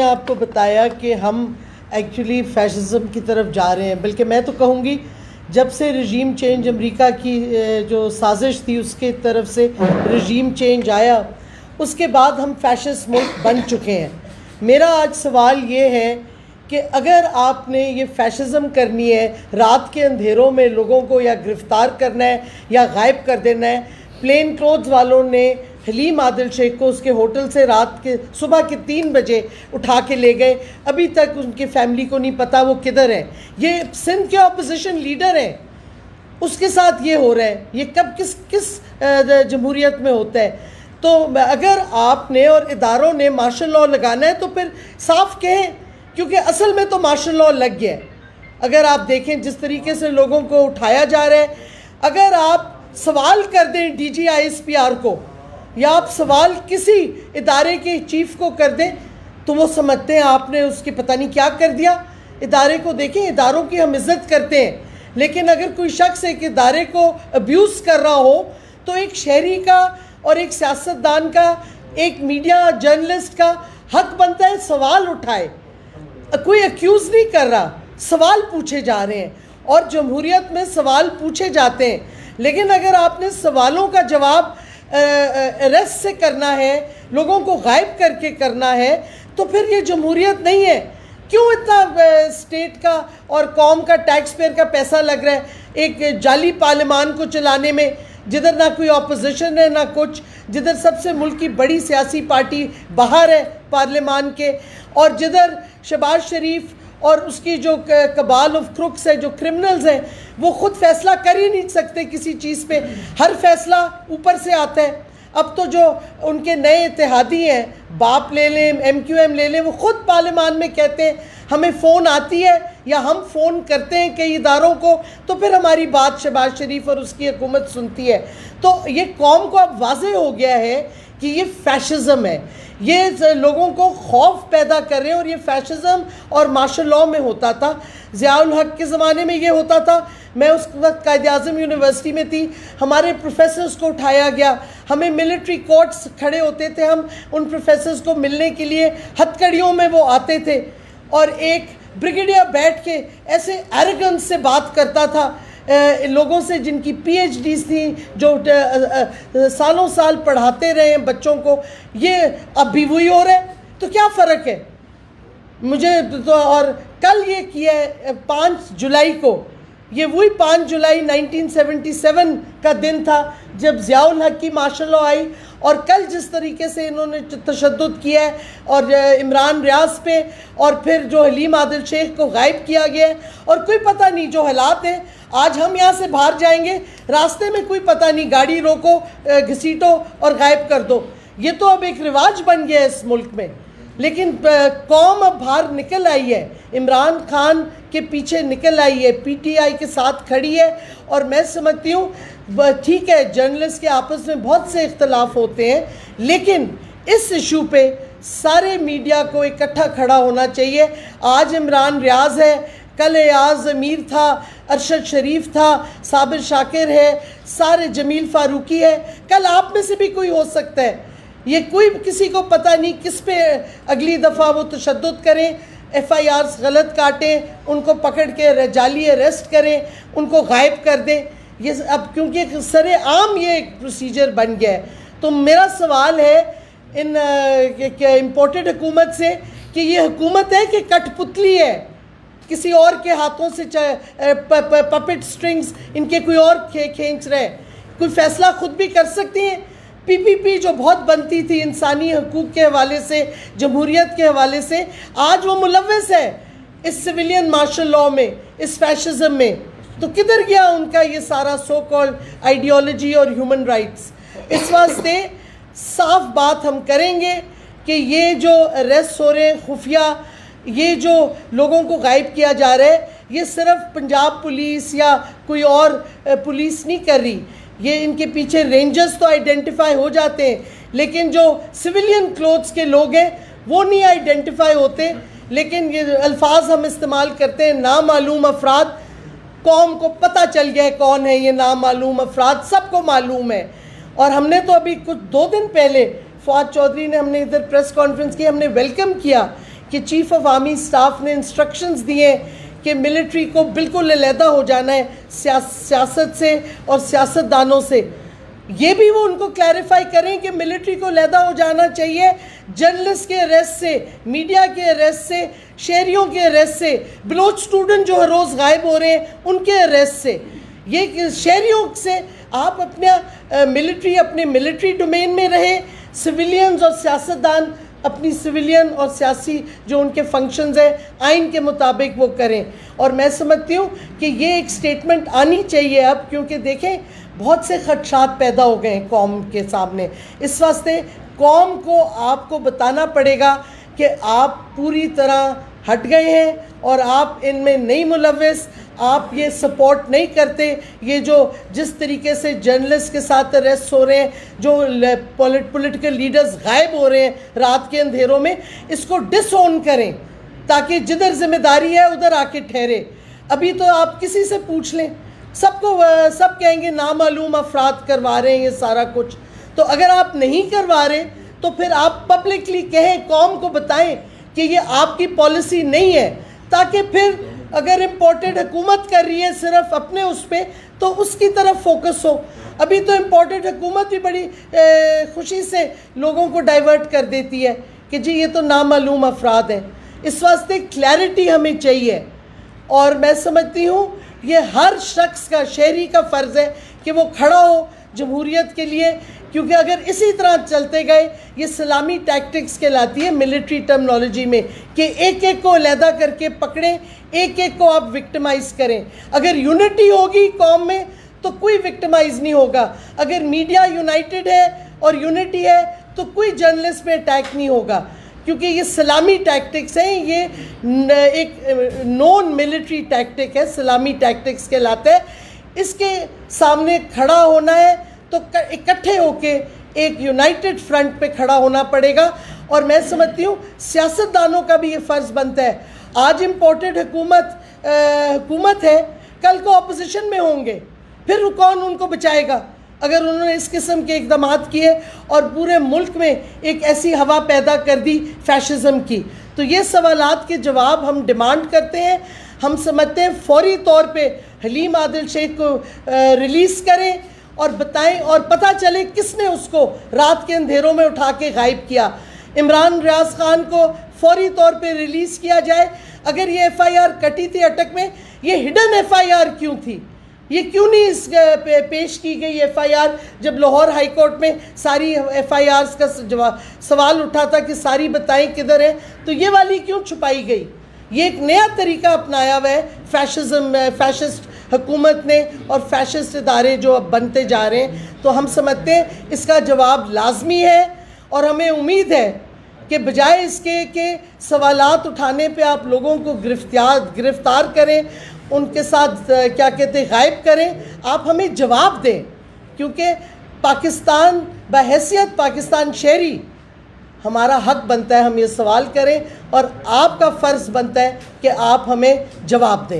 आपको बताया कि हम एक्चुअली फैशिज़म की तरफ जा रहे हैं, बल्कि मैं तो कहूँगी जब से रजीम चेंज अमेरिका की जो साजिश थी उसके तरफ से रजीम चेंज आया, उसके बाद हम फैशिस्ट मुल्क बन चुके हैं। मेरा आज सवाल ये है कि अगर आपने ये फैशिज़म करनी है, रात के अंधेरों में लोगों को या गिरफ़्तार करना है या गायब कर देना है, प्लेन क्लोथ्स वालों ने हलीम आदिल शेख को उसके होटल से रात के सुबह के 3 बजे उठा के ले गए, अभी तक उनकी फैमिली को नहीं पता वो किधर है। ये सिंध के अपोजिशन लीडर हैं, उसके साथ ये हो रहा है। ये कब किस जमहूरियत में होता है? तो अगर आपने और इदारों ने मार्शल लॉ लगाना है तो फिर साफ कहें, क्योंकि असल में तो मार्शल लॉ लग गया है। अगर आप देखें जिस तरीके से लोगों को उठाया जा रहा है, अगर आप सवाल कर दें DGISPR को या आप सवाल किसी इदारे के चीफ को कर दें तो वो समझते हैं आपने उसके पता नहीं क्या कर दिया। इदारे को देखें, इदारों की हम इज़्ज़त करते हैं, लेकिन अगर कोई शख्स एक इदारे को अब्यूज़ कर रहा हो तो एक शहरी का और एक सियासतदान का, एक मीडिया जर्नलिस्ट का हक बनता है सवाल उठाए। कोई एक्यूज़ नहीं कर रहा, सवाल पूछे जा रहे हैं और जमहूरियत में सवाल पूछे जाते हैं। लेकिन अगर आपने सवालों का जवाब अरेस्ट से करना है, लोगों को गायब करके करना है, तो फिर ये जमहूरियत नहीं है। क्यों इतना स्टेट का और कौम का, टैक्स पेयर का पैसा लग रहा है एक जाली पार्लियामान को चलाने में, जिधर ना कोई अपोजिशन है ना कुछ, जिधर सबसे मुल्क की बड़ी सियासी पार्टी बाहर है पार्लियामान के, और जिधर शहबाज शरीफ और उसकी जो कबाल ऑफ क्रुक्स है, जो क्रिमिनल्स हैं, वो खुद फैसला कर ही नहीं सकते किसी चीज़ पे, हर फैसला ऊपर से आता है। अब तो जो उनके नए इत्तेहादी हैं, बाप ले लें, MQM ले लें, वो खुद पार्लियामान में कहते हैं हमें फ़ोन आती है या हम फ़ोन करते हैं कई इदारों को तो फिर हमारी बात शहबाज शरीफ और उसकी हुकूमत सुनती है। तो ये कौम को अब वाज़ेह हो गया है कि ये फैशिज़म है, ये लोगों को खौफ पैदा कर रहे हैं। और ये फैशिज़म और मार्शल लॉ में होता था, ज़ियाउल हक के ज़माने में ये होता था। मैं उस वक्त कायद-ए-आज़म यूनिवर्सिटी में थी, हमारे प्रोफेसर्स को उठाया गया, हमें मिलिट्री कोर्ट्स खड़े होते थे, हम उन प्रोफेसर्स को मिलने के लिए हथकड़ियों में वो आते थे और एक ब्रिगेडियर बैठ के ऐसे एरोगेंस से बात करता था लोगों से जिनकी PhDs थी, जो सालों साल पढ़ाते रहे हैं बच्चों को। ये अब भी वही हो रहा है, तो क्या फ़र्क है मुझे तो। और कल ये किया है 5 जुलाई को, ये वही 5 जुलाई 1977 का दिन था जब ज़ियाउल हक की मार्शल लॉ आई। और कल जिस तरीके से इन्होंने तशद्दुद किया है और इमरान रियाज पे, और फिर जो हलीम आदिल शेख को गायब किया गया है, और कोई पता नहीं जो हालात हैं, आज हम यहाँ से बाहर जाएंगे, रास्ते में कोई पता नहीं, गाड़ी रोको, घसीटो और गायब कर दो। ये तो अब एक रिवाज बन गया है इस मुल्क में। लेकिन कौम अब बाहर निकल आई है, इमरान खान के पीछे निकल आई है, PTI के साथ खड़ी है। और मैं समझती हूँ ठीक है, जर्नलिस्ट के आपस में बहुत से इख्तलाफ होते हैं, लेकिन इस इशू पे सारे मीडिया को इकट्ठा खड़ा होना चाहिए। आज इमरान रियाज है, कल एयाज अमीर था, अरशद शरीफ था, साबिर शाकिर है, सारे जमील फारूकी है, कल आप में से भी कोई हो सकता है। ये कोई किसी को पता नहीं किस पे अगली दफ़ा वो तशद्दुद करें, FIRs गलत काटें, उनको पकड़ के जाली अरेस्ट करें, उनको गायब कर दें। ये अब क्योंकि सरे आम ये एक प्रोसीजर बन गया है। तो मेरा सवाल है इन इम्पोर्टेड हुकूमत से कि ये हुकूमत है कि कठपुतली है, किसी और के हाथों से पपेट स्ट्रिंग्स इनके कोई और खींच रहे, कोई फ़ैसला खुद भी कर सकती हैं। PPP जो बहुत बनती थी इंसानी हकूक़ के हवाले से, जमहूरियत के हवाले से, आज वो मुलव्वस है इस सिविलियन मार्शल लॉ में, इस फैशिज़म में। तो किधर गया उनका ये सारा सो कॉल्ड आइडियोलॉजी और ह्यूमन राइट्स? इस वास्ते साफ बात हम करेंगे कि ये जो अरेस्ट हो रहे हैं खुफिया, ये जो लोगों को गायब किया जा रहा है, ये सिर्फ पंजाब पुलिस या कोई और पुलिस नहीं कर रही। ये इनके पीछे रेंजर्स तो आइडेंटिफाई हो जाते हैं, लेकिन जो सिविलियन क्लोथ्स के लोग हैं वो नहीं आइडेंटिफाई होते। लेकिन ये अल्फाज हम इस्तेमाल करते हैं, नामालूम अफराद। कौम को पता चल गया है कौन है ये नामालूम अफराद, सबको मालूम है। और हमने तो अभी कुछ 2 दिन पहले फवाद चौधरी ने, हमने इधर प्रेस कॉन्फ्रेंस की, हमने वेलकम किया कि चीफ ऑफ आर्मी स्टाफ ने इंस्ट्रक्शंस दिए कि मिलिट्री को बिल्कुल अलहदा हो जाना है सियासत से और सियासतदानों से। ये भी वो उनको क्लैरिफाई करें कि मिलिट्री को अलहदा हो जाना चाहिए जर्नलिस्ट के अरेस्ट से, मीडिया के अरेस्ट से, शहरियों के अरेस्ट से, बलोच स्टूडेंट जो हर रोज़ गायब हो रहे हैं उनके अरेस्ट से। ये शहरियों से आप अपना मिलिट्री अपने मिलिट्री डोमेन में रहे, सिविलियंस और सियासतदान अपनी सिविलियन और सियासी जो उनके फंक्शंस हैं आइन के मुताबिक वो करें। और मैं समझती हूँ कि ये एक स्टेटमेंट आनी चाहिए अब, क्योंकि देखें बहुत से खदशात पैदा हो गए हैं कौम के सामने। इस वास्ते कौम को आपको बताना पड़ेगा कि आप पूरी तरह हट गए हैं और आप इनमें नहीं मुलव्वस, आप ये सपोर्ट नहीं करते। ये जो जिस तरीके से जर्नलिस्ट के साथ अरेस्ट हो रहे हैं, जो पॉलिटिकल लीडर्स गायब हो रहे हैं रात के अंधेरों में, इसको डिसओन करें ताकि जिधर जिम्मेदारी है उधर आके ठहरे। अभी तो आप किसी से पूछ लें, सब कहेंगे नामालूम अफराद करवा रहे हैं ये सारा कुछ। तो अगर आप नहीं करवा रहे तो फिर आप पब्लिकली कहें, कौम को बताएं कि ये आपकी पॉलिसी नहीं है, ताकि फिर अगर इम्पोर्टेड हुकूमत कर रही है सिर्फ अपने उस पर, तो उसकी तरफ फोकस हो। अभी तो इम्पोर्टेड हुकूमत भी बड़ी खुशी से लोगों को डाइवर्ट कर देती है कि जी ये तो नामालूम अफराद हैं। इस वास्ते क्लैरिटी हमें चाहिए और मैं समझती हूँ ये हर शख्स का, शहरी का फ़र्ज़ है कि वो खड़ा हो जमहूरियत के लिए, क्योंकि अगर इसी तरह चलते गए ये सलामी टैक्टिक्स कहलाती है मिलिट्री टर्मिनोलॉजी में कि एक एक को अलहदा करके पकड़ें, एक एक को आप विक्टिमाइज़ करें। अगर यूनिटी होगी कौम में तो कोई विक्टिमाइज़ नहीं होगा। अगर मीडिया यूनाइटेड है और यूनिटी है तो कोई जर्नलिस्ट पे अटैक नहीं होगा, क्योंकि ये सलामी टैक्टिक्स हैं। ये एक नॉन मिलिट्री टैक्टिक है, सलामी टैक्टिक्स कहलाते हैं। इसके सामने खड़ा होना है तो इकट्ठे होके एक यूनाइटेड फ्रंट पे खड़ा होना पड़ेगा। और मैं समझती हूँ सियासतदानों का भी ये फ़र्ज़ बनता है। आज इम्पोर्टेड हुकूमत है, कल को अपोजिशन में होंगे, फिर कौन उनको बचाएगा अगर उन्होंने इस किस्म के इक़दाम किए और पूरे मुल्क में एक ऐसी हवा पैदा कर दी फैशिज़म की। तो ये सवालात के जवाब हम डिमांड करते हैं। हम समझते हैं फ़ौरी तौर पे हलीम आदिल शेख को रिलीज़ करें और बताएं और पता चले किसने उसको रात के अंधेरों में उठा के गायब किया। इमरान रियाज ख़ान को फ़ौरी तौर पे रिलीज़ किया जाए। अगर ये FIR कटी थी अटक में, ये हिडन FIR क्यों थी? ये क्यों नहीं इस पेश की गई FIR, जब लाहौर हाई कोर्ट में सारी FIRs का सवाल उठा था कि सारी बताएं किधर है, तो ये वाली क्यों छुपाई गई? ये एक नया तरीका अपनाया हुआ है फैशिस्ट हुकूमत ने और फैशिस्ट इदारे जो अब बनते जा रहे हैं। तो हम समझते हैं इसका जवाब लाजमी है और हमें उम्मीद है कि बजाय इसके कि सवालात उठाने पे आप लोगों को गिरफ्तार करें, उनके साथ क्या कहते हैं गायब करें, आप हमें जवाब दें। क्योंकि पाकिस्तान बहैसियत पाकिस्तान शहरी हमारा हक बनता है हम ये सवाल करें और आपका फ़र्ज़ बनता है कि आप हमें जवाब दें।